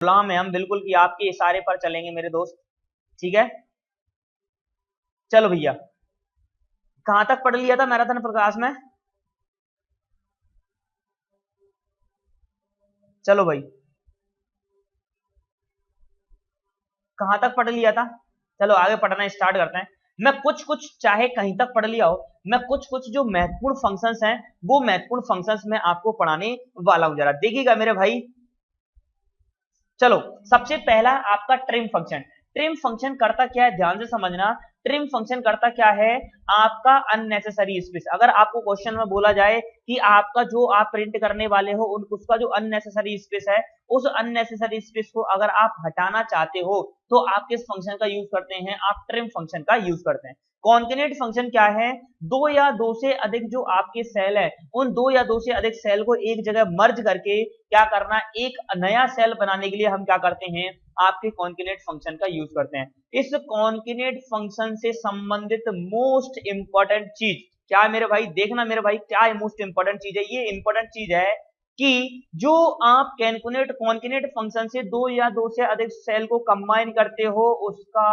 गुलाम है हम बिल्कुल कि आपके इशारे पर चलेंगे मेरे दोस्त, ठीक है। चलो भैया, कहां तक पढ़ लिया था मैराथन प्रकाश में? चलो भाई, कहां तक पढ़ लिया था? चलो आगे पढ़ना स्टार्ट करते हैं। मैं कुछ कुछ चाहे कहीं तक पढ़ लिया हो, मैं कुछ कुछ जो महत्वपूर्ण फंक्शंस हैं वो महत्वपूर्ण फंक्शंस में आपको पढ़ाने वाला हूं, जरा देखिएगा मेरे भाई। चलो, सबसे पहला आपका ट्रिम फंक्शन। ट्रिम फंक्शन करता क्या है, ध्यान से समझना। ट्रिम फंक्शन करता क्या है, आपका अननेसेसरी स्पेस। अगर आपको क्वेश्चन में बोला जाए कि आपका जो आप प्रिंट करने वाले हो उसका जो अननेसेसरी स्पेस है, उस अननेसेसरी स्पेस को अगर आप हटाना चाहते हो तो आप किस फंक्शन का यूज करते हैं, आप ट्रिम फंक्शन का यूज करते हैं। कॉन्केनेट फंक्शन क्या है, दो या दो से अधिक जो आपके सेल है, उन दो या दो से अधिक सेल को एक जगह मर्ज करके क्या करना, एक नया सेल बनाने के लिए हम क्या करते हैं, आपके कॉन्केनेट फंक्शन का यूज करते हैं। इस कॉन्केनेट फंक्शन से संबंधित मोस्ट इंपॉर्टेंट चीज क्या है मेरे भाई, देखना मेरे भाई, क्या मोस्ट इंपॉर्टेंट चीज है, ये इंपॉर्टेंट चीज है कि जो आप कॉन्केनेट फंक्शन से दो या दो से अधिक सेल को कंबाइन करते हो, उसका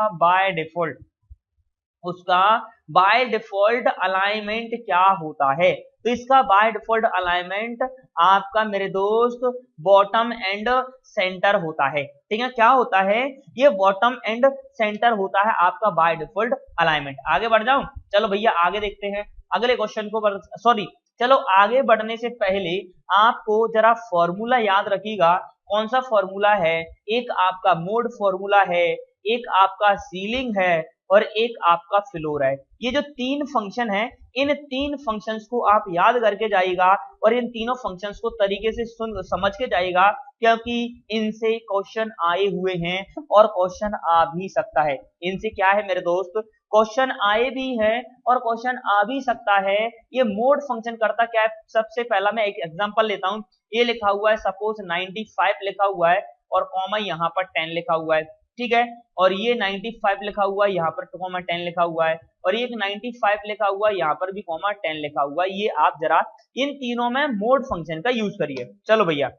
बाय डिफॉल्ट अलाइनमेंट क्या होता है। तो इसका बाय डिफॉल्ट अलाइनमेंट आपका मेरे दोस्त बॉटम एंड सेंटर होता है, ठीक है। क्या होता है, ये बॉटम एंड सेंटर होता है आपका बाय डिफॉल्ट अलाइनमेंट। आगे बढ़ जाऊं, चलो भैया आगे देखते हैं अगले क्वेश्चन को। सॉरी, चलो आगे बढ़ने से पहले आपको जरा फॉर्मूला याद रखिएगा। कौन सा फॉर्मूला है, एक आपका मोड फॉर्मूला है, एक आपका सीलिंग है और एक आपका फ्लोर है। ये जो तीन फंक्शन है, इन तीन फंक्शंस को आप याद करके जाइएगा और इन तीनों फंक्शंस को तरीके से समझ के जाइएगा, क्योंकि इनसे क्वेश्चन आए हुए हैं और क्वेश्चन आ भी सकता है। इनसे क्या है मेरे दोस्त, क्वेश्चन आए भी है और क्वेश्चन आ भी सकता है। ये मोड फंक्शन करता क्या है, सबसे पहला मैं एक एग्जांपल लेता हूं। ये लिखा हुआ है सपोज 95 लिखा हुआ है और कॉमा यहाँ पर 10 लिखा हुआ है, ठीक है। और ये 95 लिखा हुआ है, यहाँ पर कॉमा 10 लिखा हुआ है, और ये 95 लिखा हुआ है, यहाँ पर भी कॉमा 10 लिखा हुआ है। ये आप जरा इन तीनों में मोड फंक्शन का यूज करिए। चलो भैया,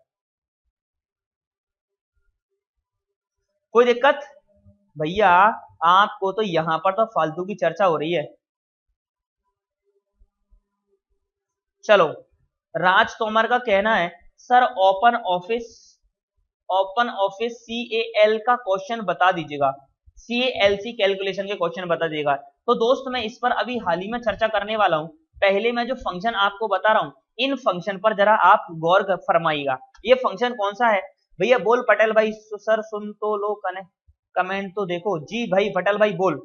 कोई दिक्कत? भैया आपको तो यहाँ पर तो फालतू की चर्चा हो रही है। चलो, राज तोमर का कहना है सर ओपन ऑफिस CAL का क्वेश्चन बता दीजिएगा, CALC कैलकुलेशन के क्वेश्चन बता दीजिएगा। तो दोस्त मैं इस पर अभी हाल ही में चर्चा करने वाला हूं। पहले मैं जो फंक्शन आपको बता रहा हूं, इन फंक्शन पर जरा आप गौर फरमाइएगा। ये फंक्शन कौन सा है भैया, बोल पटेल भाई, सर सुन तो लो, कमेंट तो देखो जी भाई, पटेल भाई बोल।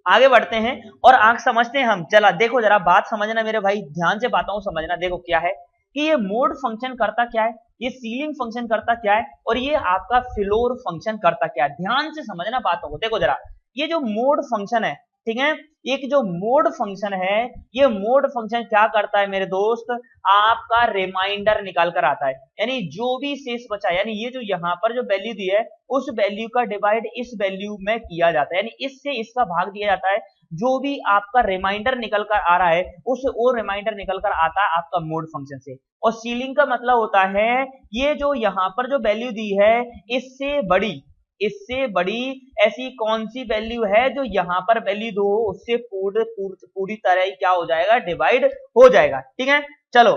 आगे बढ़ते हैं और आंख समझते हैं हम। चला देखो, जरा बात समझना मेरे भाई, ध्यान से बातों को समझना। देखो क्या है कि ये मोड फंक्शन करता क्या है, ये सीलिंग फंक्शन करता क्या है, और ये आपका फ्लोर फंक्शन करता क्या है। ध्यान से समझना बातों को। देखो जरा, ये जो मोड फंक्शन है, ठीक है, एक जो मोड फंक्शन है, ये मोड फंक्शन क्या करता है मेरे दोस्त, आपका रिमाइंडर निकाल कर आता है। यानी जो भी शेष बचा, यानी ये जो यहाँ पर जो वैल्यू दी है, उस वैल्यू का डिवाइड इस वैल्यू में किया जाता है, यानी इससे इसका भाग दिया जाता है। जो भी आपका रिमाइंडर निकल कर आ रहा है, उस वो रिमाइंडर निकल कर आता है आपका मोड फंक्शन से। और सीलिंग का मतलब होता है ये जो यहाँ पर जो वैल्यू दी है, इससे बड़ी ऐसी कौन सी वैल्यू है जो यहाँ पर वैल्यू दो, उससे पूरी तरह ही क्या हो जाएगा, डिवाइड हो जाएगा, ठीक है। चलो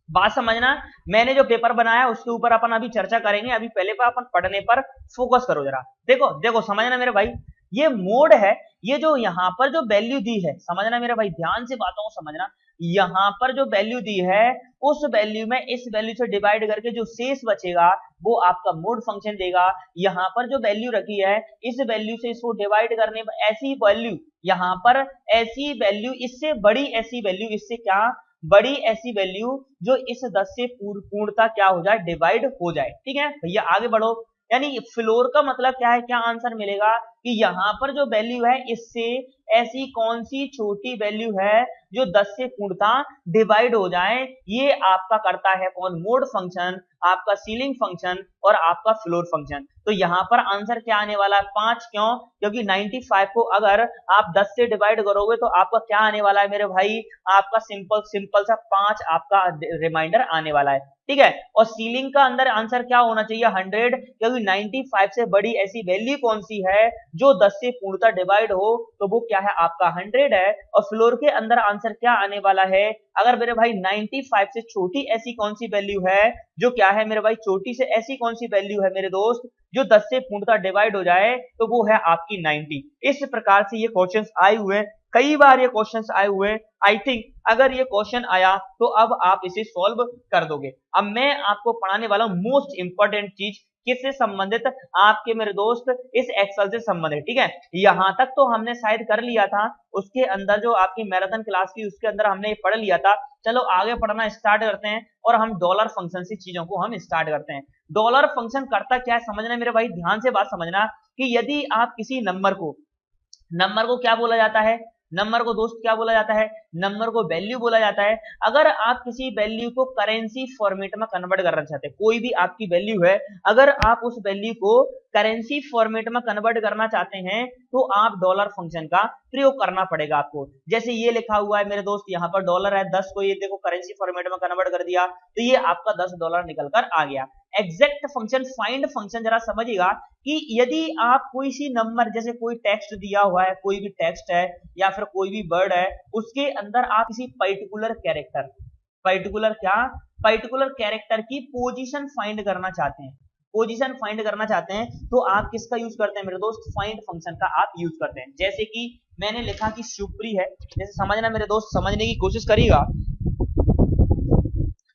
बात समझना, मैंने जो पेपर बनाया उसके ऊपर अपन अभी चर्चा करेंगे, अभी पहले पर अपन पढ़ने पर फोकस करो जरा। देखो देखो समझना मेरे भाई, ये मोड है, ये जो यहाँ पर जो वैल्यू दी है, समझना मेरे भाई, ध्यान से बातों को समझना। यहाँ पर जो वैल्यू दी है, उस वैल्यू में इस वैल्यू से डिवाइड करके जो शेष बचेगा वो आपका मोड फंक्शन देगा। यहाँ पर जो वैल्यू रखी है, इस वैल्यू से इसको डिवाइड करने पर ऐसी वैल्यू, यहाँ पर ऐसी वैल्यू, इससे बड़ी ऐसी वैल्यू, इससे क्या बड़ी ऐसी वैल्यू जो इस 10 से पूर्णता क्या हो जाए, डिवाइड हो जाए, ठीक है भैया। आगे बढ़ो, यानी फ्लोर का मतलब क्या है, क्या आंसर मिलेगा, कि यहाँ पर जो वैल्यू है इससे ऐसी कौन सी छोटी वैल्यू है जो 10 से पूर्णतः डिवाइड हो जाए। ये आपका करता है कौन, मोड फंक्शन, आपका सीलिंग फंक्शन और आपका फ्लोर फंक्शन। तो यहाँ पर आंसर क्या आने वाला है 5। क्यों? क्योंकि 95 को अगर आप 10 से डिवाइड करोगे तो आपका क्या आने वाला है मेरे भाई, आपका सिंपल सा 5 आपका रिमाइंडर आने वाला है। ठीक है, और सीलिंग का अंदर आंसर क्या होना चाहिए 100, क्योंकि 95 से बड़ी ऐसी वैल्यू कौन सी है जो 10 से पूर्णतः डिवाइड हो, तो वो क्या है आपका 100 है। और फ्लोर के अंदर आंसर क्या आने वाला है, अगर मेरे भाई 95 से छोटी ऐसी कौन सी वैल्यू है जो क्या है मेरे भाई, छोटी से ऐसी कौन सी वैल्यू है मेरे दोस्त जो 10 से पूर्णतः डिवाइड हो जाए, तो वो है आपकी 90। इस प्रकार से ये क्वेश्चंस आए हुए, कई बार ये क्वेश्चंस आए हुए। आई थिंक अगर ये क्वेश्चन आया तो अब आप इसे सॉल्व कर दोगे। अब मैं आपको पढ़ाने वाला हूं मोस्ट इंपॉर्टेंट चीज, किससे संबंधित, आपके मेरे दोस्त इस एक्सेल से संबंधित। ठीक है, यहां तक तो हमने शायद कर लिया था, उसके अंदर जो आपकी मैराथन क्लास की उसके अंदर हमने पढ़ लिया था। चलो आगे पढ़ना स्टार्ट करते हैं और हम डॉलर फंक्शन से चीजों को हम स्टार्ट करते हैं। डॉलर फंक्शन करता क्या है समझना मेरे भाई, ध्यान से बात समझना कि यदि आप किसी नंबर को क्या बोला जाता है, नंबर को दोस्त क्या बोला जाता है, नंबर को वैल्यू बोला जाता है। अगर आप किसी वैल्यू को करेंसी फॉर्मेट में कन्वर्ट करना चाहते हैं, कोई भी आपकी वैल्यू है, अगर आप उस वैल्यू को करेंसी फॉर्मेट में कन्वर्ट करना चाहते हैं तो आप डॉलर फंक्शन का प्रयोग करना पड़ेगा आपको। जैसे ये लिखा हुआ है मेरे दोस्त, यहाँ पर डॉलर है, 10 को ये देखो करेंसी फॉर्मेट में कन्वर्ट कर दिया तो ये आपका $10 निकल कर आ गया। एग्जैक्ट फंक्शन, फाइंड फंक्शन जरा समझिएगा कि यदि आप कोई सी नंबर, जैसे कोई टेक्स्ट दिया हुआ है, कोई भी टेक्स्ट है या फिर कोई भी वर्ड है, उसके अंदर आप किसी पर्टिकुलर कैरेक्टर की पोजीशन फाइंड करना चाहते हैं, तो आप किसका यूज करते हैं मेरे दोस्त, फाइंड फंक्शन का आप यूज करते हैं। जैसे कि मैंने लिखा कि शिवप्री है, जैसे समझना मेरे दोस्त, समझने की कोशिश करिएगा।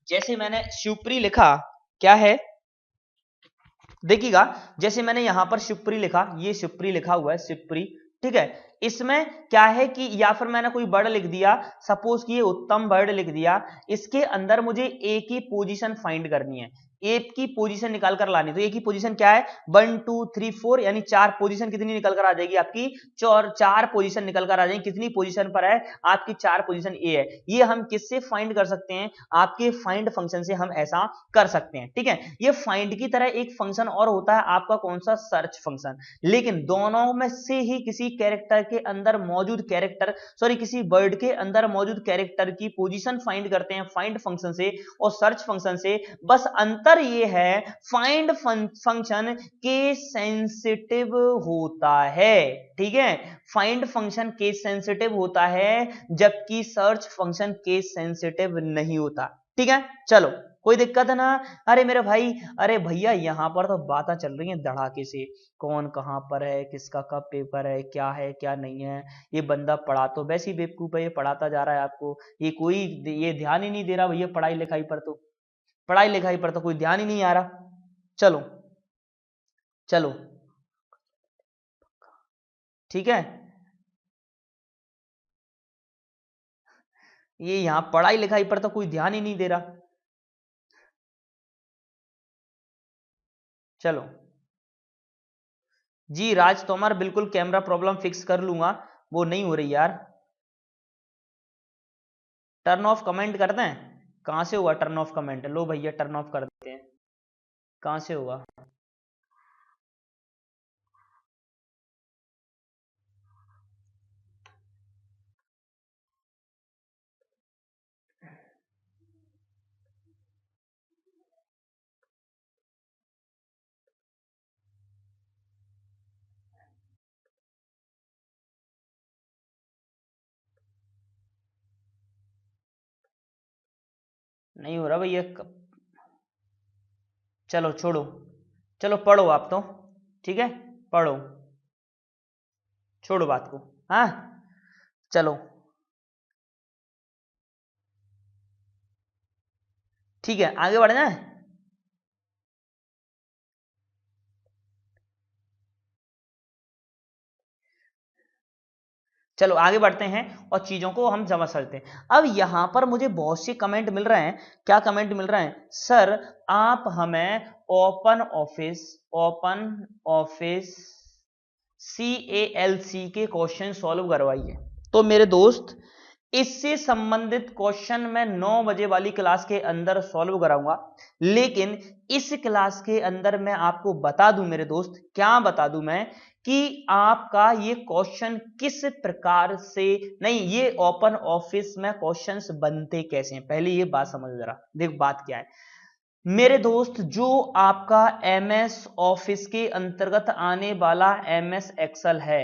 जैसे मैंने शिवप्री लिखा, क्या है देखिएगा, जैसे मैंने यहां पर शिवप्री लिखा, ये शिवप्री लिखा हुआ है, शिवप्री। ठीक है, इसमें क्या है कि या फिर मैंने कोई वर्ड लिख दिया, सपोज कि ये उत्तम वर्ड लिख दिया, इसके अंदर मुझे ए की पोजीशन फाइंड करनी है, ए की पोजीशन निकाल कर लानी। तो ए की पोजीशन क्या है 1 2 3 4, यानी 4 पोजीशन कितनी निकल कर आ जाएगी आपकी, 4 पोजीशन निकल कर आ जाएगी। कितनी पोजीशन पर है आपकी, 4 पोजीशन ए है। ये हम किससे फाइंड कर सकते हैं, आपके फाइंड फंक्शन से हम ऐसा कर सकते हैं। ठीक है, ये फाइंड की तरह एक फंक्शन और होता है आपका, कौन सा, सर्च फंक्शन। लेकिन दोनों में से ही किसी कैरेक्टर के अंदर मौजूद किसी वर्ड के अंदर मौजूद कैरेक्टर की पोजीशन फाइंड करते हैं फाइंड फंक्शन से और सर्च फंक्शन से। बस अंतर ये है, फाइंड फंक्शन केस सेंसिटिव होता है। ठीक है, फाइंड फंक्शन केस सेंसिटिव होता है, जबकि सर्च फंक्शन केस सेंसिटिव नहीं होता। ठीक है, चलो कोई दिक्कत है ना। अरे मेरे भाई, अरे भैया यहाँ पर तो बातें चल रही हैं धड़ाके से, कौन कहाँ पर है, किसका कब पेपर है क्या नहीं है। ये बंदा पढ़ा तो वैसे ही बेवकूफ है, ये पढ़ाता जा रहा है आपको, ये ध्यान ही नहीं दे रहा भैया पढ़ाई लिखाई पर तो कोई ध्यान ही नहीं आ रहा। चलो ठीक है, ये यहां पढ़ाई लिखाई पर तो कोई ध्यान ही नहीं दे रहा। चलो जी राज तोमर, बिल्कुल कैमरा प्रॉब्लम फिक्स कर लूंगा, वो नहीं हो रही यार। टर्न ऑफ कमेंट करते हैं, कहां से हुआ टर्न ऑफ कमेंट, लो भैया टर्न ऑफ कर देते हैं, कहां से हुआ। नहीं हो रहा भैया, चलो छोड़ो, चलो पढ़ो आप तो, ठीक है पढ़ो, छोड़ो बात को। हाँ चलो ठीक है, आगे बढ़ना है। चलो आगे बढ़ते हैं और चीजों को हम समझ सकते हैं। अब यहां पर मुझे बहुत से कमेंट मिल रहे हैं, क्या कमेंट मिल रहे हैं, सर आप हमें ओपन ऑफिस CALC के क्वेश्चन सॉल्व करवाइए। तो मेरे दोस्त इससे संबंधित क्वेश्चन मैं 9 बजे वाली क्लास के अंदर सॉल्व कराऊंगा, लेकिन इस क्लास के अंदर मैं आपको बता दूं मेरे दोस्त, क्या बता दूं मैं, कि आपका ये क्वेश्चन किस प्रकार से नहीं, ये ओपन ऑफिस में क्वेश्चंस बनते कैसे हैं, पहले ये बात समझ जरा। देख बात क्या है मेरे दोस्त, जो आपका MS ऑफिस के अंतर्गत आने वाला MS एक्सेल है,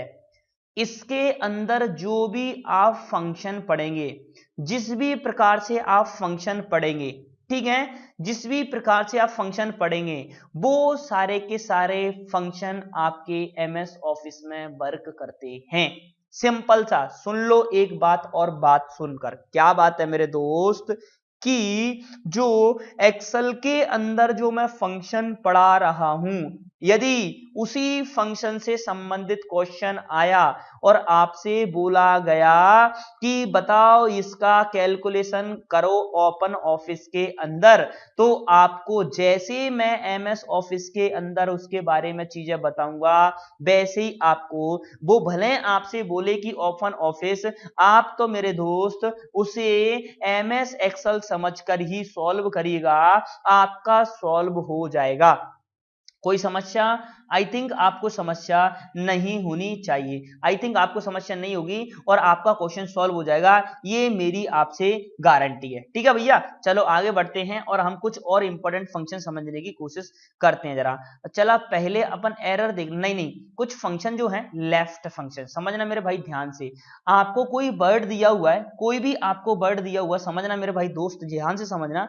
इसके अंदर जो भी आप फंक्शन पढ़ेंगे, जिस भी प्रकार से आप फंक्शन पढ़ेंगे, ठीक है, जिस भी प्रकार से आप फंक्शन पढ़ेंगे, वो सारे के सारे फंक्शन आपके MS ऑफिस में वर्क करते हैं। सिंपल सा सुन लो एक बात, और बात सुनकर क्या बात है मेरे दोस्त, कि जो एक्सेल के अंदर जो मैं फंक्शन पढ़ा रहा हूं, यदि उसी फंक्शन से संबंधित क्वेश्चन आया और आपसे बोला गया कि बताओ इसका कैलकुलेशन करो ओपन ऑफिस के अंदर, तो आपको जैसे मैं MS ऑफिस के अंदर उसके बारे में चीजें बताऊंगा, वैसे ही आपको, वो भले आपसे बोले कि ओपन ऑफिस, आप तो मेरे दोस्त उसे MS एक्सेल समझकर ही सॉल्व करिएगा, आपका सॉल्व हो जाएगा। कोई समस्या? आई थिंक आपको समस्या नहीं होनी चाहिए, आई थिंक आपको समस्या नहीं होगी और आपका क्वेश्चन सॉल्व हो जाएगा, ये मेरी आपसे गारंटी है। ठीक है भैया, चलो आगे बढ़ते हैं और हम कुछ और इंपॉर्टेंट फंक्शन समझने की कोशिश करते हैं जरा। चला पहले अपन एरर देख, नहीं कुछ फंक्शन जो है लेफ्ट फंक्शन समझना मेरे भाई ध्यान से। आपको कोई वर्ड दिया हुआ है, कोई भी आपको वर्ड दिया हुआ समझना मेरे भाई दोस्त, ध्यान से समझना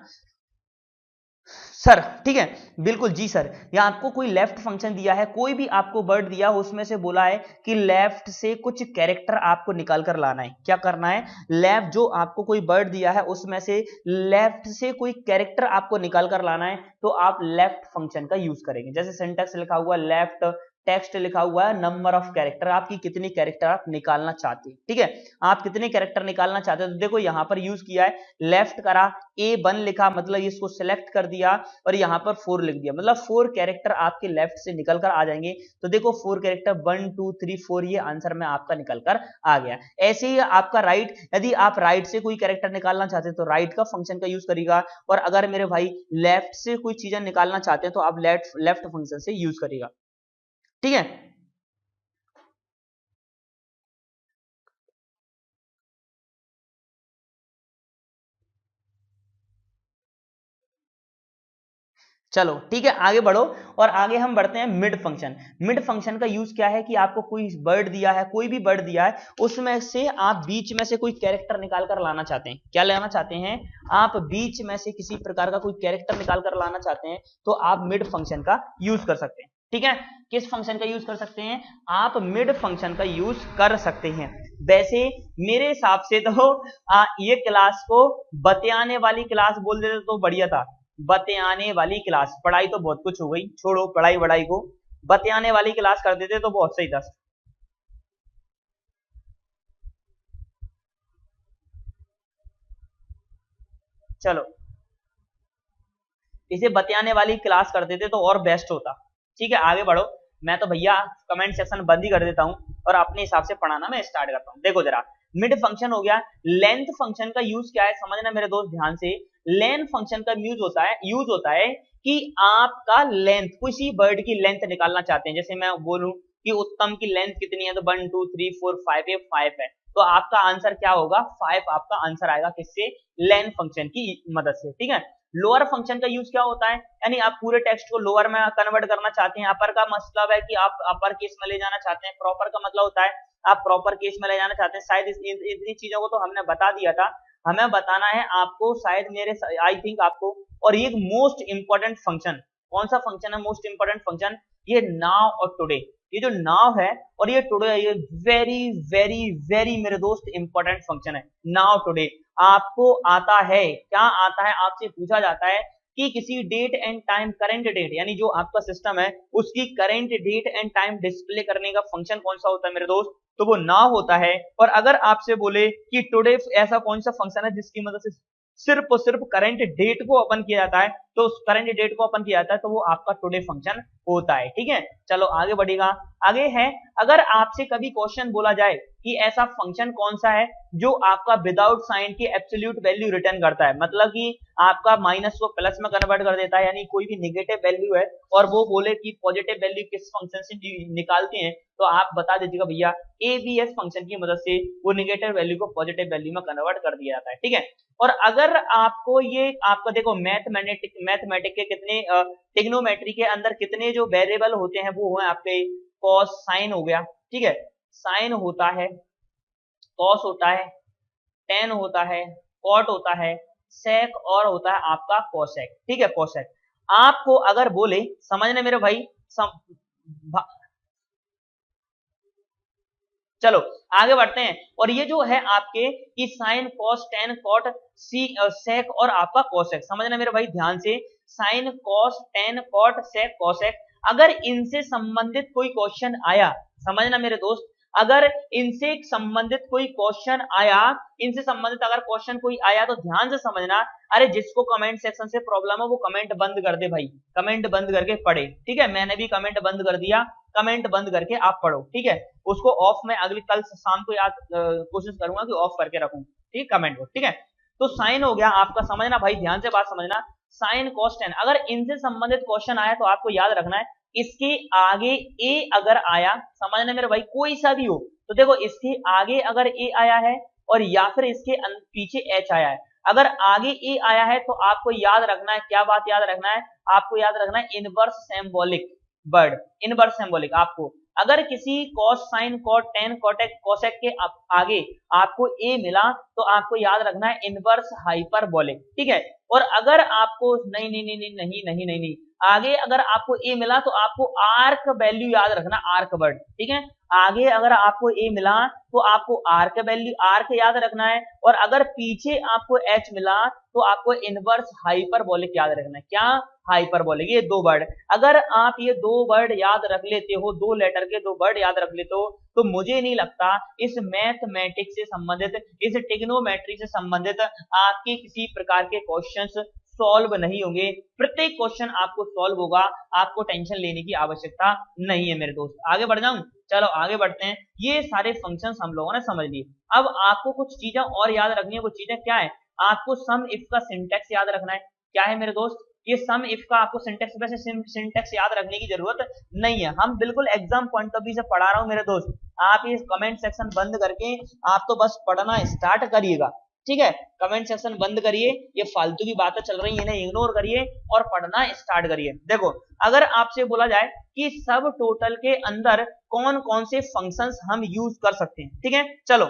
सर, ठीक है, बिल्कुल जी सर। या आपको कोई लेफ्ट फंक्शन दिया है, कोई भी आपको वर्ड दिया, उसमें से बोला है कि लेफ्ट से कुछ कैरेक्टर आपको निकाल कर लाना है। क्या करना है? लेफ्ट, जो आपको कोई वर्ड दिया है उसमें से लेफ्ट से कोई कैरेक्टर आपको निकाल कर लाना है, तो आप लेफ्ट फंक्शन का यूज करेंगे। जैसे सिंटैक्स लिखा हुआ लेफ्ट, टेक्स्ट लिखा हुआ है नंबर ऑफ कैरेक्टर, आपकी कितनी कैरेक्टर आप निकालना चाहते हैं, ठीक है, आप कितने कैरेक्टर निकालना चाहते हो। तो देखो यहां पर यूज किया है, लेफ्ट करा, A1 लिखा, मतलब इसको सिलेक्ट कर दिया और यहां पर 4 लिख दिया, मतलब 4 कैरेक्टर आपके लेफ्ट से निकल कर आ जाएंगे। तो देखो 4 कैरेक्टर 1 2 3 4, ये आंसर में आपका निकल कर आ गया। ऐसे ही आपका राइट, यदि आप राइट से कोई कैरेक्टर निकालना चाहते हैं तो राइट का फंक्शन का यूज करेगा, और अगर मेरे भाई लेफ्ट से कोई चीजें निकालना चाहते हैं तो आप लेफ्ट फंक्शन से यूज करेगा, ठीक है। चलो ठीक है, आगे बढ़ो, और आगे हम बढ़ते हैं मिड फंक्शन। मिड फंक्शन का यूज क्या है कि आपको कोई वर्ड दिया है, कोई भी वर्ड दिया है, उसमें से आप बीच में से कोई कैरेक्टर निकाल कर लाना चाहते हैं। क्या लाना चाहते हैं? आप बीच में से किसी प्रकार का कोई कैरेक्टर निकाल कर लाना चाहते हैं, तो आप मिड फंक्शन का यूज कर सकते हैं, ठीक है। किस फंक्शन का यूज कर सकते हैं? आप मिड फंक्शन का यूज कर सकते हैं। वैसे मेरे हिसाब से तो ये क्लास को बतियाने वाली क्लास बोल देते तो बढ़िया था। बतियाने वाली क्लास, पढ़ाई तो बहुत कुछ हो गई, छोड़ो पढ़ाई वढ़ाई को, बतियाने वाली क्लास कर देते तो बहुत सही था। चलो इसे बतियाने वाली क्लास कर देते तो और बेस्ट होता। ठीक है, आगे बढ़ो। मैं तो भैया कमेंट सेक्शन बंद ही कर देता हूं और अपने हिसाब से पढ़ाना मैं स्टार्ट करता हूं। देखो जरा, मिड फंक्शन हो गया। लेंथ फंक्शन का यूज क्या है समझना मेरे दोस्त ध्यान से। लेंथ फंक्शन का यूज होता है कि आपका लेंथ, किसी वर्ड की लेंथ निकालना चाहते हैं। जैसे मैं बोलूं कि उत्तम की लेंथ कितनी है, तो 1 2 3 4 5, ये 5 है, तो आपका आंसर क्या होगा? 5 आपका आंसर आएगा, किससे? लेंथ फंक्शन की मदद से, ठीक है। लोअर फंक्शन का यूज क्या होता है? यानी आप पूरे टेक्स्ट को लोअर में कन्वर्ट करना चाहते हैं। अपर का मतलब है कि आप अपर केस में ले जाना चाहते हैं, प्रॉपर का मतलब होता है आप प्रॉपर केस में ले जाना चाहते हैं। शायद इतनी चीजों को तो हमने बता दिया था, हमें बताना है आपको, शायद मेरे, आई थिंक आपको। और ये मोस्ट इंपॉर्टेंट फंक्शन, कौन सा फंक्शन है मोस्ट इंपॉर्टेंट फंक्शन? ये नाउ और टुडे। ये जो नाउ है और ये टुडे है, ये वेरी वेरी वेरी मेरे दोस्त इंपॉर्टेंट फंक्शन है। नाउ टुडे आपको आता है, क्या आता है? आपसे पूछा जाता है कि किसी date and time, current date, यानी जो आपका सिस्टम है उसकी current date and time display करने का फंक्शन कौन सा होता है मेरे दोस्त? तो वो नाउ होता है। और अगर आपसे बोले कि टुडे, ऐसा कौन सा फंक्शन है जिसकी मदद से सिर्फ और सिर्फ करंट डेट को ओपन किया जाता है, तो उस करंट डेट को ओपन किया जाता है, तो वो आपका टुडे फंक्शन होता है, ठीक है। चलो आगे बढ़ेगा, आगे है, अगर आपसे कभी क्वेश्चन बोला जाए कि ऐसा फंक्शन कौन सा है जो आपका विदाउट साइन की एब्सोल्यूट वैल्यू रिटर्न करता है, मतलब कि आपका माइनस को प्लस में कन्वर्ट कर देता है, यानी कोई भी नेगेटिव वैल्यू है और वो बोले कि पॉजिटिव वैल्यू किस फंक्शन से निकालते हैं, तो आप बता दीजिएगा भैया एबीएस फंक्शन की मदद से वो नेगेटिव वैल्यू को पॉजिटिव वैल्यू में कन्वर्ट कर दिया जाता है, ठीक है। और अगर आपको ये आपका देखो मैथमेटिक के कितने ट्रिग्नोमेट्री के अंदर कितने जो वेरिएबल होते हैं वो है आपके कॉस साइन हो गया, ठीक है, साइन होता है, कॉस होता है, टेन होता है, कॉट होता है, सेक और होता है आपका कोसेक, ठीक है, कोसेक। आपको अगर बोले, समझने मेरे भाई चलो आगे बढ़ते हैं। और ये जो है आपके कि sine cos tan cot sec और आपका कोसेक, समझना मेरे भाई ध्यान से, sine cos tan cot sec cosec, अगर इनसे संबंधित कोई क्वेश्चन आया, समझना मेरे दोस्त, अगर इनसे संबंधित कोई क्वेश्चन आया, इनसे संबंधित अगर क्वेश्चन कोई आया तो ध्यान से समझना। अरे जिसको कमेंट सेक्शन से प्रॉब्लम है वो कमेंट बंद कर दे भाई, कमेंट बंद करके पढ़े, ठीक है, मैंने भी कमेंट बंद कर दिया, कमेंट बंद करके आप पढ़ो, ठीक है, उसको ऑफ में अगली कल शाम को याद कोशिश करूंगा कि ऑफ करके रखूं, ठीक है, कमेंट को, ठीक है। तो साइन हो गया आपका, समझना भाई ध्यान से बात समझना, साइन कॉस टेन, अगर इनसे संबंधित क्वेश्चन आया तो आपको याद रखना है इसके आगे ए अगर आया, समझना मेरे भाई कोई सा भी हो, तो देखो इसके आगे अगर ए आया है और या फिर इसके पीछे एच आया है, अगर आगे ए आया है तो आपको याद रखना है, क्या बात याद रखना है, आपको याद रखना है inverse symbolic word, inverse symbolic. आपको अगर किसी कॉस साइन कॉट टेन कॉटेक कोसेक के आगे आपको ए मिला तो आपको याद रखना है इनवर्स हाइपरबोलिक, ठीक है। और अगर आपको नहीं नहीं नहीं नहीं नहीं नहीं नहीं, नहीं आगे अगर आपको ए मिला तो आपको आर्क वैल्यू याद रखना, आर्क वर्ड, ठीक है, आगे अगर आपको ए मिला तो आपको आर्क वैल्यू आर्क याद रखना है, और अगर पीछे आपको एच मिला तो आपको इनवर्स हाइपरबोलिक याद रखना है, क्या, हाइपरबोलिक, ये दो वर्ड, अगर आप ये दो वर्ड याद रख लेते हो, दो लेटर के दो वर्ड याद रख लेते हो, तो मुझे नहीं लगता इस मैथमेटिक्स से संबंधित, इस ट्रिग्नोमेट्री से संबंधित आपके किसी प्रकार के क्वेश्चंस सॉल्व नहीं होंगे, प्रत्येक क्वेश्चन आपको सॉल्व होगा, आपको टेंशन लेने की आवश्यकता नहीं है मेरे दोस्त। आगे बढ़ जाऊं, चलो आगे बढ़ते हैं। ये सारे फंक्शंस हम लोगों ने समझ लिए, अब आपको कुछ चीजें और याद रखनी है, वो चीजें क्या है, आपको सम इफ का सिंटेक्स याद रखना है, क्या है मेरे दोस्त, ये सम इफ का आपको सिंटेक्स, वैसे सिंटेक्स याद रखने की जरूरत नहीं है, हम बिल्कुल एग्जाम पॉइंट ऑफ व्यू से पढ़ा रहा हूं मेरे दोस्त, आप ये कमेंट सेक्शन बंद करके आप तो बस पढ़ना स्टार्ट करिएगा, ठीक है, कमेंट सेक्शन बंद करिए, ये फालतू की बातें चल रही है इन्हें इग्नोर करिए और पढ़ना स्टार्ट करिए। देखो अगर आपसे बोला जाए कि सब टोटल के अंदर कौन कौन से फंक्शंस हम यूज कर सकते हैं, ठीक है, चलो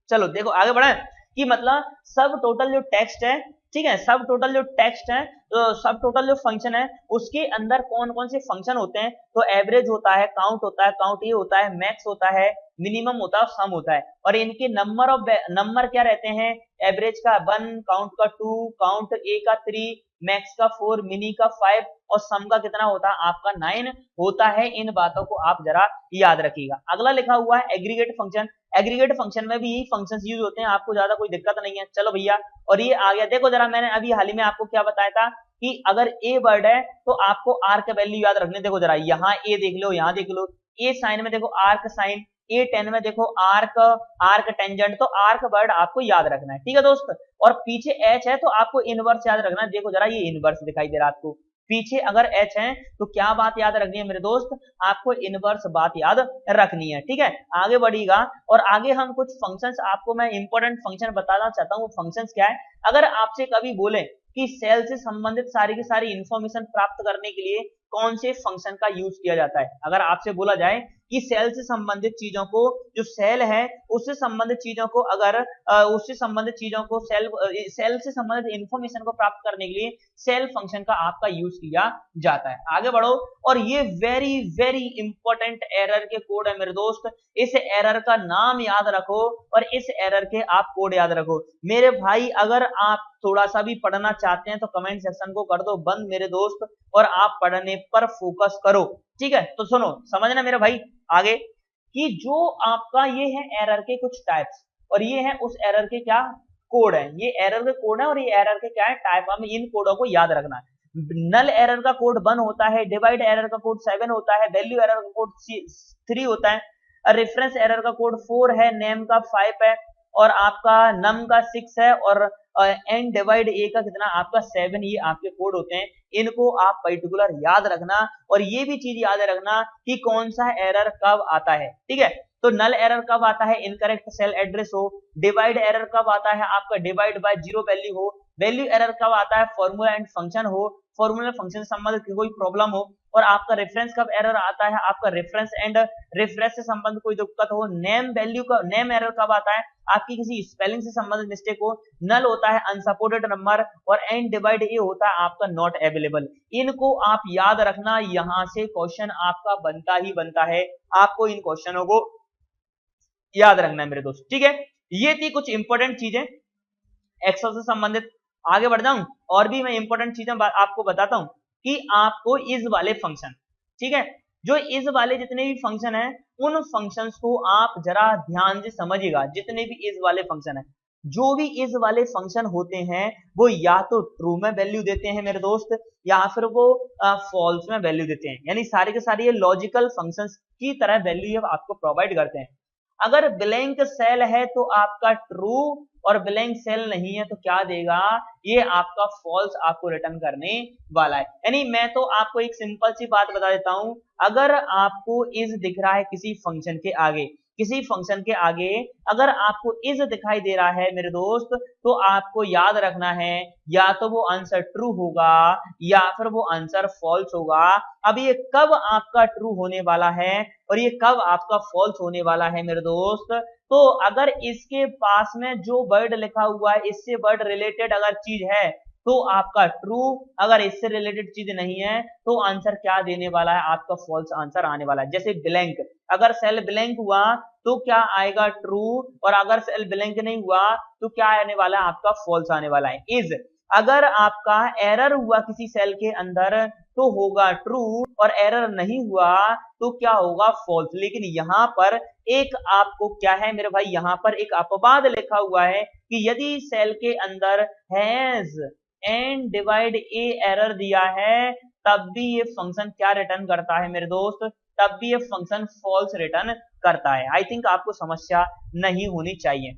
चलो देखो आगे बढ़े कि मतलब सब टोटल जो टेक्स्ट है, ठीक है, सब टोटल जो टेक्स्ट है, तो सब टोटल जो फंक्शन है उसके अंदर कौन कौन से फंक्शन होते हैं, तो एवरेज होता है, काउंट होता है, काउंट ए होता है, मैक्स होता है, मिनिमम होता है, सम होता है, और इनके नंबर क्या रहते हैं, एवरेज का 1, काउंट का 2, काउंट ए का 3, मैक्स का 4, मिनी का 5 और सम का कितना होता है आपका 9 होता है। इन बातों को आप जरा याद रखिएगा। अगला लिखा हुआ है एग्रीगेट फंक्शन, एग्रीगेट फंक्शन में भी यही फंक्शंस यूज होते हैं, आपको ज्यादा कोई दिक्कत नहीं है। चलो भैया, और ये आ गया, देखो जरा मैंने अभी हाल ही में आपको क्या बताया था कि अगर ए वर्ड है तो आपको आर का वैल्यू याद रखने, देखो जरा यहाँ ए देख लो, यहाँ देख लो, ए साइन में देखो आर्क साइन, ए 10 में देखो आर्क टेंजेंट, तो आर्क वर्ड आपको याद रखना है, ठीक है दोस्त। और पीछे एच है तो आपको इनवर्स याद रखना है, देखो जरा ये इनवर्स दिखाई दे रहा है आपको, पीछे अगर एच है तो क्या बात याद रखनी है मेरे दोस्त, आपको इनवर्स बात याद रखनी है, ठीक है। आगे बढ़िएगा और आगे हम कुछ फंक्शंस, आपको मैं इंपॉर्टेंट फंक्शन बताना चाहता हूँ, फंक्शंस क्या है। अगर आपसे कभी बोले कि सेल से संबंधित सारी की सारी इंफॉर्मेशन प्राप्त करने के लिए कौन से फंक्शन का यूज किया जाता है, अगर आपसे बोला जाए कि सेल से संबंधित चीजों को, जो सेल है उससे संबंधित चीजों को, अगर उससे संबंधित चीजों को सेल से संबंधित इंफॉर्मेशन को प्राप्त करने के लिए सेल फंक्शन का आपका यूज किया जाता है। आगे बढ़ो, और ये वेरी वेरी इंपॉर्टेंट एरर के कोड है मेरे दोस्त, इस एरर का नाम याद रखो और इस एरर के आप कोड याद रखो मेरे भाई। अगर आप थोड़ा सा भी पढ़ना चाहते हैं तो कमेंट सेक्शन को कर दो बंद मेरे दोस्त, और आप पढ़ने पर फोकस करो, ठीक है। तो सुनो, समझना मेरे भाई आगे कि जो आपका ये है एरर के कुछ टाइप्स, और ये है उस एरर के क्या कोड है, ये एरर के कोड है और ये एरर के क्या है टाइप, हमें इन कोडों को याद रखना है। नल एरर का कोड 1 होता है, डिवाइड एरर का कोड 7 होता है, वैल्यू एरर का कोड 3 होता है, रेफरेंस एरर का कोड 4 है, नेम का 5 है, और आपका नम का 6 है, और एंड डिवाइड ए का कितना आपका 7, ये आपके कोड होते हैं। इनको आप पर्टिकुलर याद रखना, और ये भी चीज याद रखना कि कौन सा एरर कब आता है, ठीक है। तो नल एरर कब आता है, इनकरेक्ट सेल एड्रेस हो, डिवाइड एरर कब आता है, आपका डिवाइड बाय जीरो वैल्यू हो, वैल्यू एरर कब आता है, फॉर्मूला एंड फंक्शन हो, फॉर्मूला फंक्शन से संबंधित कोई प्रॉब्लम हो, और आपका रेफरेंस कब एरर आता है, आपका रेफरेंस एंड रेफरेंस से संबंधित कोई दिक्कत हो, नेम वैल्यू का नेम एरर कब आता है, आपकी किसी स्पेलिंग से संबंधित मिस्टेक हो, नल होता है अनसपोर्टेड नंबर, और एंड डिवाइड ए होता है आपका नॉट अवेलेबल। इनको आप याद रखना, यहां से क्वेश्चन आपका बनता ही बनता है, आपको इन क्वेश्चनों को याद रखना है मेरे दोस्त, ठीक है। ये थी कुछ इंपॉर्टेंट चीजें एक्सेल से संबंधित। आगे बढ़ जाऊं और भी मैं इंपॉर्टेंट चीजें आपको बताता हूं कि आपको इस वाले फंक्शन, ठीक है, जो इस वाले जितने भी फंक्शन है, उन फंक्शंस को आप जरा ध्यान से समझिएगा। जितने भी इस वाले फंक्शन है, जो भी इस वाले फंक्शन होते हैं, वो या तो ट्रू में वैल्यू देते हैं मेरे दोस्त, या फिर वो फॉल्स में वैल्यू देते हैं, यानी सारे के सारे ये लॉजिकल फंक्शंस की तरह वैल्यू आपको प्रोवाइड करते हैं। अगर ब्लैंक सेल है तो आपका ट्रू, और ब्लैंक सेल नहीं है तो क्या देगा, ये आपका फॉल्स आपको रिटर्न करने वाला है। यानी मैं तो आपको एक सिंपल सी बात बता देता हूं, अगर आपको इज दिख रहा है किसी फंक्शन के आगे, किसी फंक्शन के आगे अगर आपको इज दिखाई दे रहा है मेरे दोस्त, तो आपको याद रखना है या तो वो आंसर ट्रू होगा या फिर वो आंसर फॉल्स होगा। अब ये कब आपका ट्रू होने वाला है और ये कब आपका फॉल्स होने वाला है मेरे दोस्त, तो अगर इसके पास में जो वर्ड लिखा हुआ है, इससे वर्ड रिलेटेड अगर चीज है तो आपका ट्रू, अगर इससे रिलेटेड चीज नहीं है तो आंसर क्या देने वाला है, आपका फॉल्स आंसर आने वाला है। जैसे ब्लैंक, अगर सेल ब्लैंक हुआ तो क्या आएगा, ट्रू, और अगर सेल ब्लैंक नहीं हुआ तो क्या आने वाला है, आपका फॉल्स आने वाला है। इज, अगर आपका एरर हुआ किसी सेल के अंदर तो होगा ट्रू, और एरर नहीं हुआ तो क्या होगा, फॉल्स। लेकिन यहां पर एक आपको क्या है मेरे भाई, यहां पर एक अपवाद लिखा हुआ है कि यदि सेल के अंदर has and divide A error दिया है, तब भी ये फंक्शन क्या रिटर्न करता है मेरे दोस्त, तब भी ये फंक्शन फॉल्स रिटर्न करता है। आई थिंक आपको समस्या नहीं होनी चाहिए,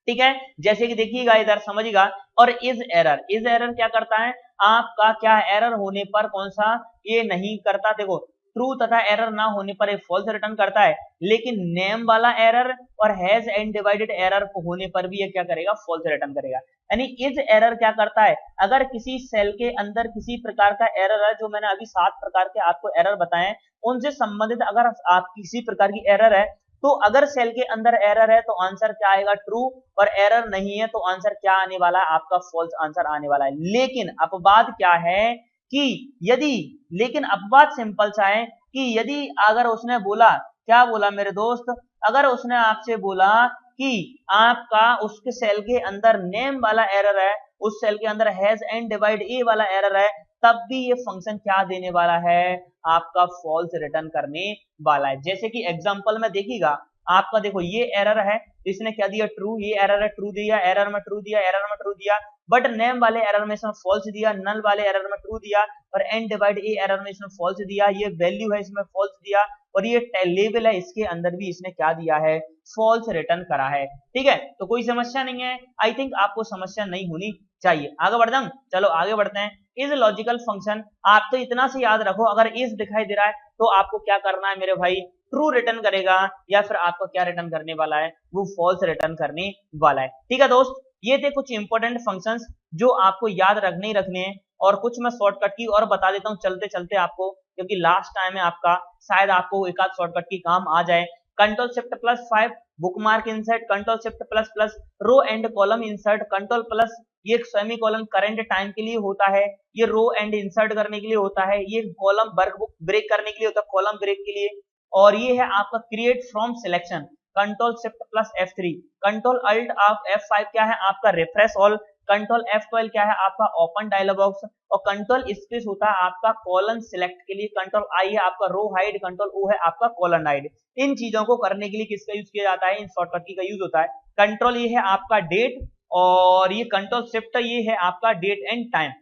ठीक है। जैसे कि देखिएगा इधर समझिएगा, और इज एरर, इज एरर क्या करता है, आपका क्या एरर होने पर कौन सा, ये नहीं करता, देखो ट्रू तथा एरर ना होने पर एक फॉल्स रिटर्न करता है, लेकिन नेम वाला एरर और हैज एंड डिवाइडेड एरर होने पर भी ये क्या करेगा, फॉल्स रिटर्न करेगा। यानी इज एरर क्या करता है, अगर किसी सेल के अंदर किसी प्रकार का एरर है, जो मैंने अभी 7 प्रकार के आपको एरर बताए, उनसे संबंधित अगर आप किसी प्रकार की एरर है, तो अगर सेल के अंदर एरर है तो आंसर क्या आएगा, ट्रू, और एरर नहीं है तो आंसर क्या आने वाला है, आपका फॉल्स आंसर आने वाला है। लेकिन अपवाद क्या है कि यदि, लेकिन अपवाद सिंपल सा है कि यदि अगर उसने बोला, क्या बोला मेरे दोस्त, अगर उसने आपसे बोला कि आपका उसके सेल के अंदर नेम वाला एरर है, उस सेल के अंदर हैज एंड डिवाइड ए वाला एरर है, तब भी ये फंक्शन क्या देने वाला है, आपका फॉल्स रिटर्न करने वाला है। जैसे कि एग्जांपल में देखिएगा, आपका देखो ये एरर है, इसने क्या दिया, ट्रू, ये एरर है, ट्रू दिया, एरर में ट्रू दिया, एरर में ट्रू दिया, बट नेम वाले एरर में इसमें फॉल्स दिया, नल वाले एरर में ट्रू दिया, और एंड डिवाइड ए एरर में इसमें फॉल्स दिया, ये वैल्यू है इसमें फॉल्स दिया, और ये लेवल है इसके अंदर भी इसने क्या दिया है, फॉल्स रिटर्न करा है, ठीक है। तो कोई समस्या नहीं है, आई थिंक आपको समस्या नहीं होनी चाहिए। आगे बढ़ जाऊं, चलो आगे बढ़ते हैं। इज लॉजिकल फंक्शन, आप तो इतना से याद रखो, अगर इज दिखाई दे रहा है तो आपको क्या करना है मेरे भाई, ट्रू रिटर्न करेगा, या फिर आपको क्या रिटर्न करने वाला है, वो फॉल्स रिटर्न करने वाला है, ठीक है दोस्त। ये थे कुछ इंपॉर्टेंट फंक्शंस जो आपको याद रखने ही रखने हैं, और कुछ मैं शॉर्टकट की और बता देता हूँ चलते चलते आपको, क्योंकि लास्ट टाइम है आपका, शायद आपको एक आध शॉर्टकट की काम आ जाए। Control shift +5 bookmark insert, control shift ++ row and column insert, control plus ये सेमी कॉलम करंट टाइम के लिए होता है, ये रो एंड इंसर्ट करने के लिए होता है, ये कॉलम वर्कबुक ब्रेक करने के लिए होता है, कॉलम ब्रेक के लिए, और ये है आपका create from selection, control shift +F3, control alt off F5 क्या है आपका रिफ्रेश ऑल, कंट्रोल F12 क्या है आपका ओपन डायलॉग बॉक्स, और कंट्रोल स्पेस होता है आपका कॉलन सिलेक्ट के लिए, कंट्रोल आई है आपका रो हाइड, कंट्रोल ओ है आपका कॉलन हाइड। इन चीजों को करने के लिए किसका यूज किया जाता है, इन शॉर्टकट की का यूज होता है। कंट्रोल ये है आपका डेट, और ये कंट्रोल शिफ्ट ये है आपका डेट एंड टाइम,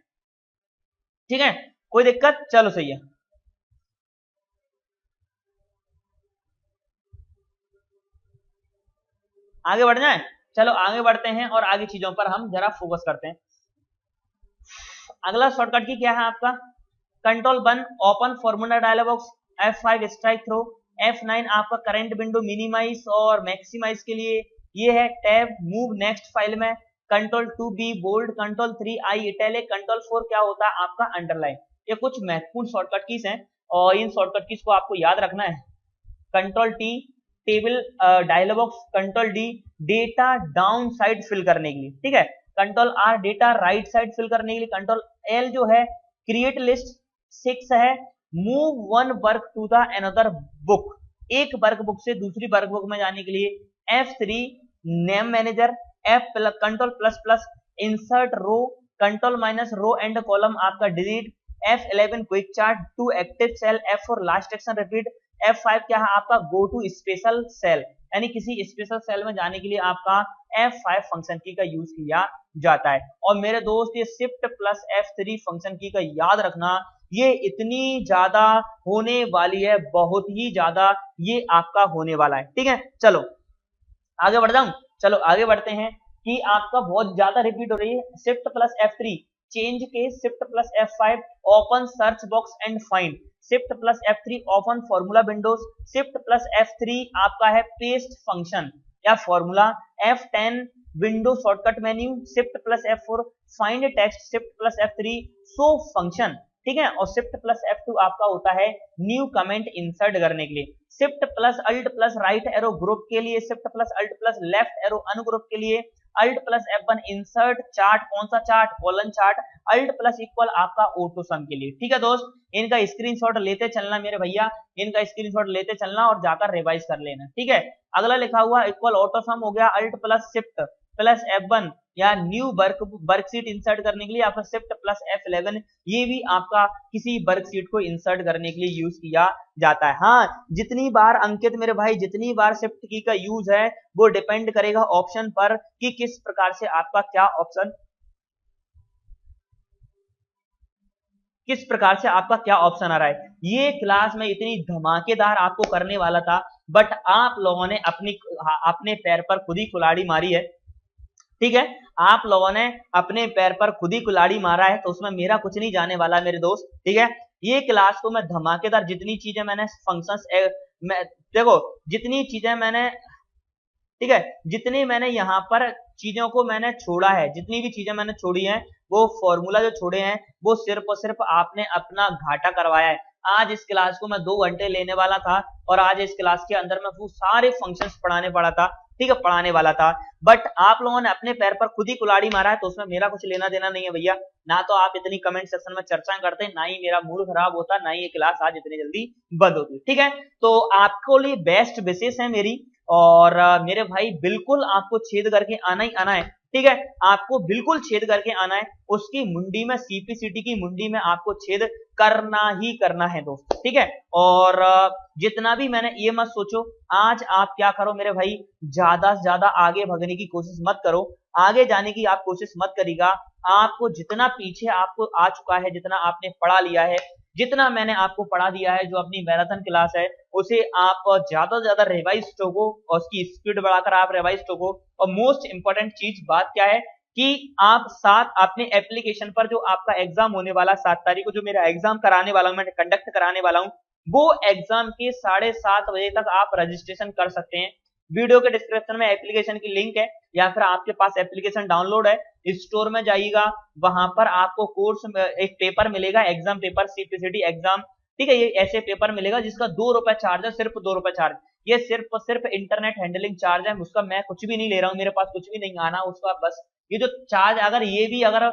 ठीक है, कोई दिक्कत? चलो सही है, आगे बढ़ जाए। चलो आगे बढ़ते हैं और आगे चीजों पर हम जरा फोकस करते हैं। अगला शॉर्टकट की क्या है आपका, control 1 open formula dialog box, F5 strike through, F9 आपका करंट विंडो मिनिमाइज और मैक्सिमाइज के लिए, ये है टैब मूव नेक्स्ट फाइल में, control 2 B bold, control 3 I italic, control 4 क्या होता है आपका अंडरलाइन। ये कुछ महत्वपूर्ण शॉर्टकट कीज हैं और इन शॉर्टकट कीज को आपको याद रखना है। Control T table dialog box, control D data down side fill करने के लिए, ठीक है, control R data right side fill करने के लिए, कंट्रोल एल जो है क्रिएट लिस्ट, 6 है move one work to the another book, एक वर्क बुक से दूसरी वर्क बुक में जाने के लिए, F3 name manager, control plus plus insert row, control minus row and column आपका delete, F11 quick chart to active cell, F4 last action repeat, F5 क्या है आपका गो टू स्पेशल सेल, यानी किसी स्पेशल सेल में जाने के लिए आपका F5 फंक्शन की का यूज किया जाता है। और मेरे दोस्त ये शिफ्ट प्लस F3 फंक्शन की का याद रखना, ये इतनी ज्यादा होने वाली है, बहुत ही ज्यादा ये आपका होने वाला है, ठीक है। चलो आगे बढ़ जाऊं, चलो आगे बढ़ते हैं कि आपका बहुत ज्यादा रिपीट हो रही है, शिफ्ट प्लस F3 चेंज के, shift plus F5 open search box and find, shift plus F3 open formula Windows, shift plus F3 आपका है पेस्ट फंक्शन या formula, F10 window shortcut menu, shift plus F4 find text, shift plus F3 show function, ठीक है, और shift plus F2 आपका होता है new comment insert करने के लिए, shift plus alt plus right arrow group के लिए, shift plus alt plus left arrow ungroup के लिए, alt plus F1 insert chart, कौन सा chart, column chart, alt plus equal आपका ऑटो सम के लिए, ठीक है दोस्त। इनका स्क्रीनशॉट लेते चलना मेरे भैया, इनका स्क्रीनशॉट लेते चलना और जाकर रिवाइज कर लेना, ठीक है। अगला लिखा हुआ इक्वल ऑटो सम हो गया, alt plus shift plus F1 या न्यू वर्कशीट इंसर्ट करने के लिए आपका शिफ्ट प्लस F11, ये भी आपका किसी वर्कशीट को इंसर्ट करने के लिए यूज किया जाता है। हाँ, जितनी बार अंकित मेरे भाई, जितनी बार शिफ्ट की का यूज है वो डिपेंड करेगा ऑप्शन पर कि किस प्रकार से आपका क्या ऑप्शन, किस प्रकार से आपका क्या ऑप्शन आ रहा है। ये क्लास में इतनी धमाकेदार आपको करने वाला था, बट आप लोगों ने अपने पैर पर खुद ही कुल्हाड़ी मारी है, ठीक है, आप लोगों ने अपने पैर पर खुद ही कुल्हाड़ी मारा है, तो उसमें मेरा कुछ नहीं जाने वाला मेरे दोस्त, ठीक है। ये क्लास को मैं धमाकेदार, जितनी चीजें मैंने फंक्शंस देखो जितनी चीजें मैंने, ठीक है, जितनी मैंने यहाँ पर चीजों को मैंने छोड़ा है, जितनी भी चीजें मैंने छोड़ी हैं, वो फॉर्मूला जो छोड़े हैं वो सिर्फ और सिर्फ आपने अपना घाटा करवाया है। आज इस क्लास को मैं 2 घंटे लेने वाला था और आज इस क्लास के अंदर मैं वो सारे फंक्शंस पढ़ाने पड़ा था, ठीक है, पढ़ाने वाला था, बट आप लोगों ने अपने पैर पर खुद ही कुल्हाड़ी मारा है, तो उसमें मेरा कुछ लेना देना नहीं है भैया। ना तो आप इतनी कमेंट सेक्शन में चर्चा करते, ना ही मेरा मूड खराब होता, ना ही ये क्लास आज इतनी जल्दी बंद होती, ठीक है। तो आपको लिए बेस्ट विशेष है मेरी, और मेरे भाई बिल्कुल आपको छेद करके आना ही आना है, ठीक है, आपको बिल्कुल छेद करके आना है, उसकी मुंडी में, सीपीसीटी की मुंडी में आपको छेद करना ही करना है दोस्त, ठीक है। और जितना भी मैंने, ये मत सोचो आज आप क्या करो मेरे भाई, ज्यादा से ज्यादा आगे भगने की कोशिश मत करो, आगे जाने की आप कोशिश मत करिएगा, आपको जितना पीछे आपको आ चुका है, जितना आपने पढ़ा लिया है, जितना मैंने आपको पढ़ा दिया है, जो अपनी मैराथन क्लास है उसे आप ज्यादा से ज्यादा रिवाइज ठोको और उसकी स्पीड बढ़ाकर आप रिवाइज ठोको। और मोस्ट इंपॉर्टेंट चीज बात क्या है कि आप साथ अपने एप्लीकेशन पर जो आपका एग्जाम होने वाला 7 तारीख को, जो मेरा एग्जाम कराने वाला हूं, मैं कंडक्ट कराने वाला हूं, वो एग्जाम के 7:30 बजे तक आप रजिस्ट्रेशन कर सकते हैं। वीडियो के डिस्क्रिप्शन में एप्लीकेशन की लिंक है, या फिर आपके पास एप्लीकेशन डाउनलोड है, स्टोर में जाइएगा, वहां पर आपको कोर्स एक पेपर मिलेगा, एग्जाम पेपर, सीपीसीटी एग्जाम, ठीक है, ये ऐसे पेपर मिलेगा जिसका 2 रुपए चार्ज है, सिर्फ 2 रुपए चार्ज, ये सिर्फ इंटरनेट हैंडलिंग चार्ज है, उसका मैं कुछ भी नहीं ले रहा हूँ, मेरे पास कुछ भी नहीं आना उसका, बस ये जो चार्ज, अगर ये भी अगर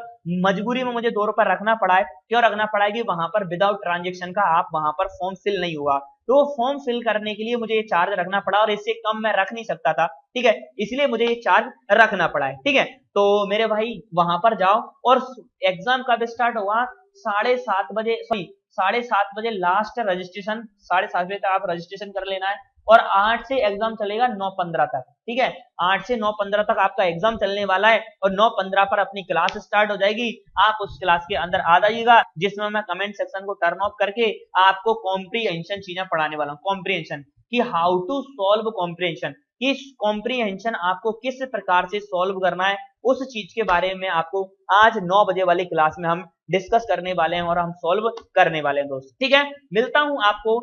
मजबूरी में मुझे 2 रुपए रखना पड़ा है, क्यों रखना पड़ा है कि वहां पर विदाउट ट्रांजेक्शन का आप वहां पर फॉर्म फिल नहीं हुआ, तो फॉर्म फिल करने के लिए मुझे ये चार्ज रखना पड़ा और इससे कम मैं रख नहीं सकता था, ठीक है, इसलिए मुझे ये चार्ज रखना पड़ा है, ठीक है। तो मेरे भाई वहां पर जाओ, और एग्जाम कब स्टार्ट हुआ, 7:30 बजे, सॉरी 7:30 बजे लास्ट रजिस्ट्रेशन, 7:30 बजे तक आप रजिस्ट्रेशन कर लेना है, और 8 से एग्जाम चलेगा 9:15 तक, ठीक है। 8 से 9:15 तक आपका एग्जाम चलने वाला है और 9:15 पर अपनी क्लास स्टार्ट हो जाएगी। आप उस क्लास के अंदर आ जाइएगा, जिसमें मैं कमेंट सेक्शन को टर्न ऑफ करके आपको कॉम्प्रीहेंशन चीजें पढ़ाने वाला हूँ। कॉम्प्रीहेंशन कि हाउ टू सॉल्व कॉम्प्रीहेंशन, कि कॉम्प्रीहेंशन आपको किस प्रकार से सॉल्व करना है, उस चीज के बारे में आपको आज 9 बजे वाली क्लास में हम डिस्कस करने वाले हैं और हम सॉल्व करने वाले हैं दोस्त, ठीक है। मिलता हूं आपको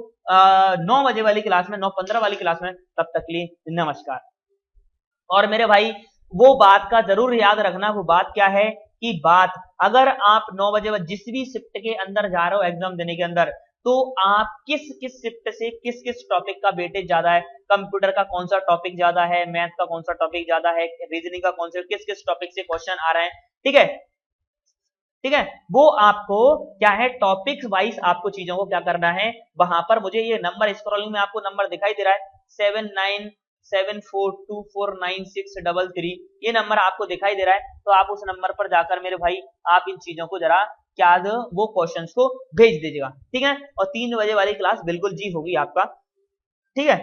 9 बजे वाली क्लास में, 9:15 वाली क्लास में। तब तक के लिए नमस्कार। और मेरे भाई वो बात का जरूर याद रखना, वो बात क्या है कि बात अगर आप 9 बजे जिस भी शिफ्ट के अंदर जा रहे हो एग्जाम देने के अंदर, तो आप किस किस शिफ्ट से किस किस टॉपिक का वेटेज ज्यादा है, कंप्यूटर का कौन सा टॉपिक ज्यादा है, मैथ का कौन सा टॉपिक ज्यादा है, रीजनिंग का कौन सा, किस किस टॉपिक से क्वेश्चन आ रहे हैं, ठीक है, ठीक है। वो आपको क्या है टॉपिक्स वाइज आपको चीजों को क्या करना है, वहां पर मुझे ये नंबर स्क्रॉलिंग में आपको नंबर दिखाई दे रहा है 7974249633, ये नंबर आपको दिखाई दे रहा है। तो आप उस नंबर पर जाकर मेरे भाई आप इन चीजों को जरा क्या वो क्वेश्चंस को भेज दीजिएगा, ठीक है। और 3 बजे वाली क्लास बिल्कुल जी होगी आपका, ठीक है,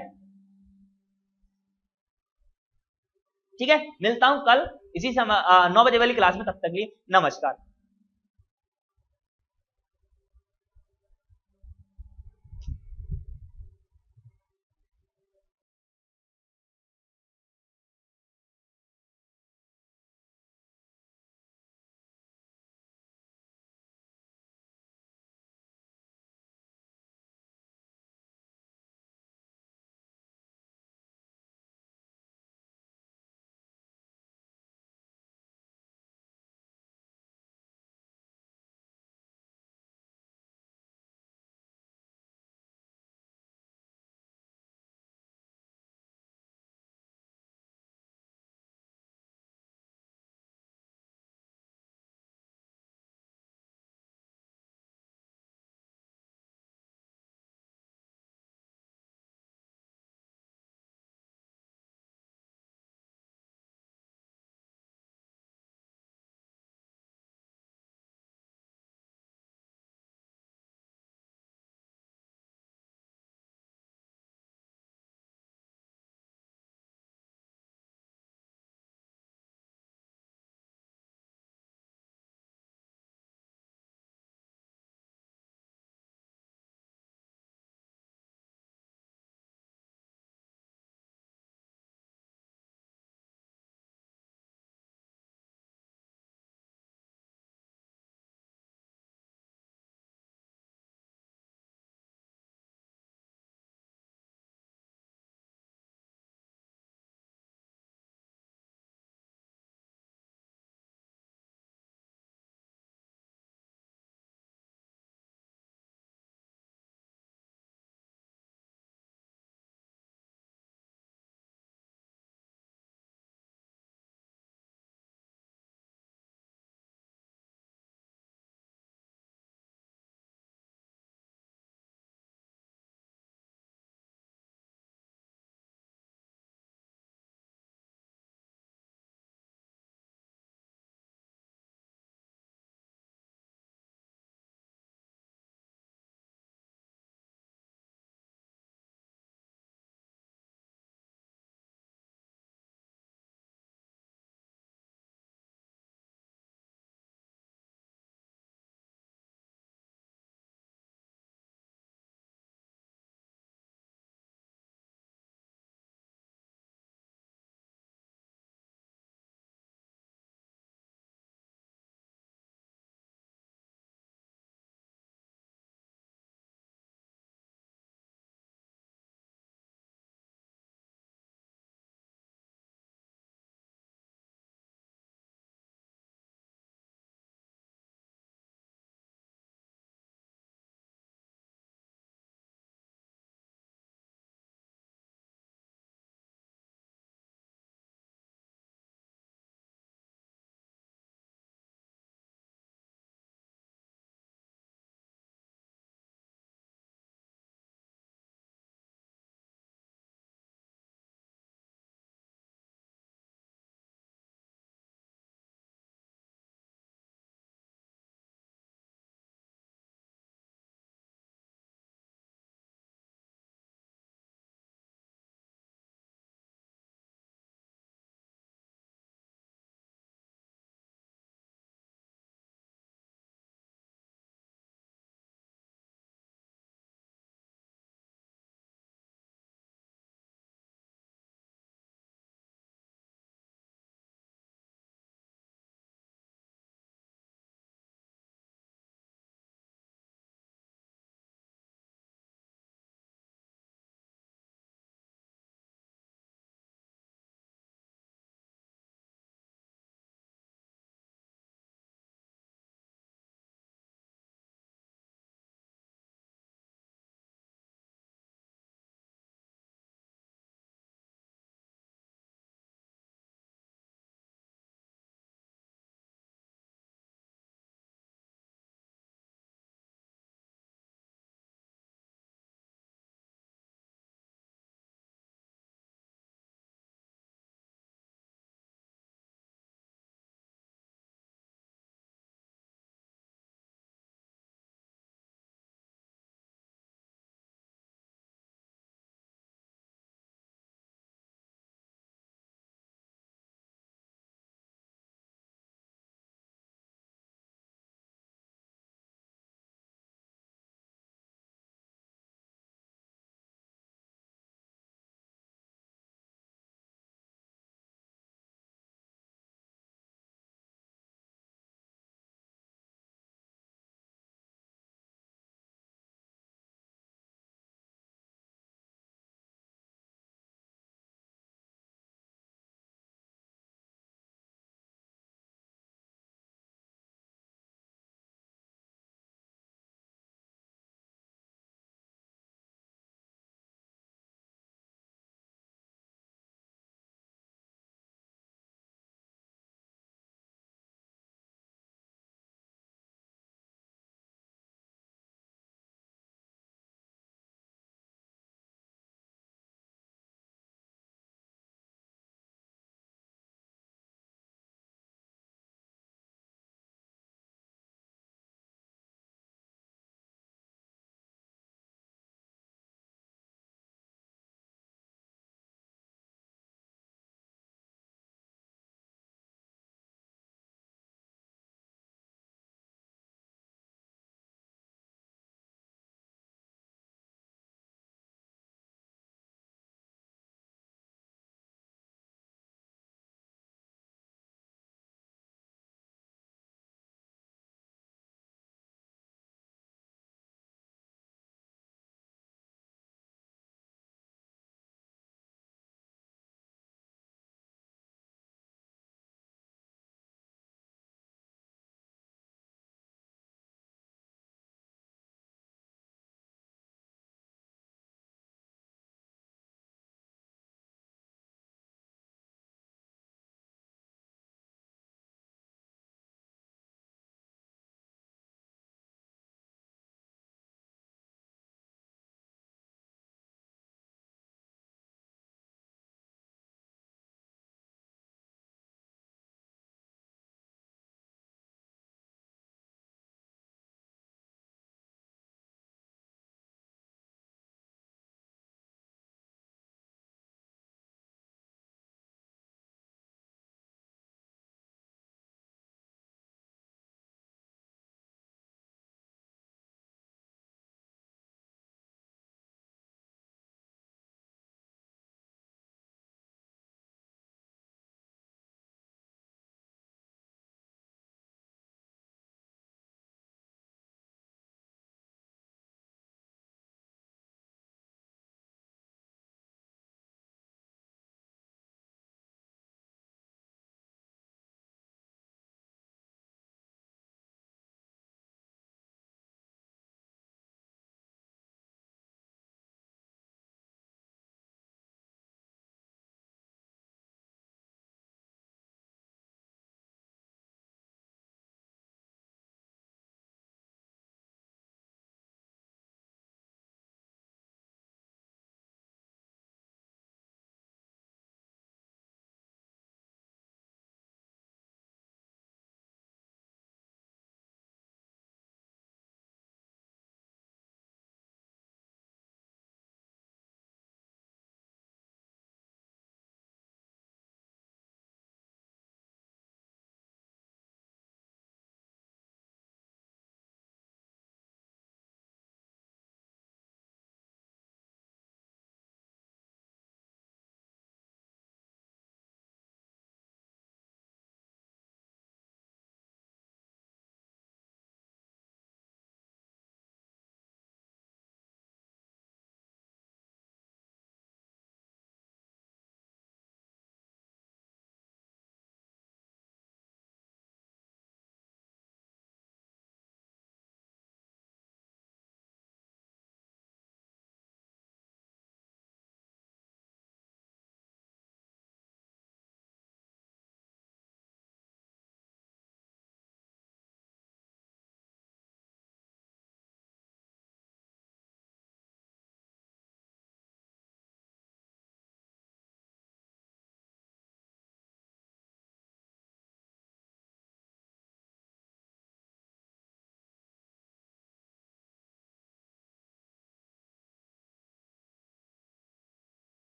ठीक है। मिलता हूं कल इसी समय 9 बजे वाली क्लास में, तब तक के लिए नमस्कार।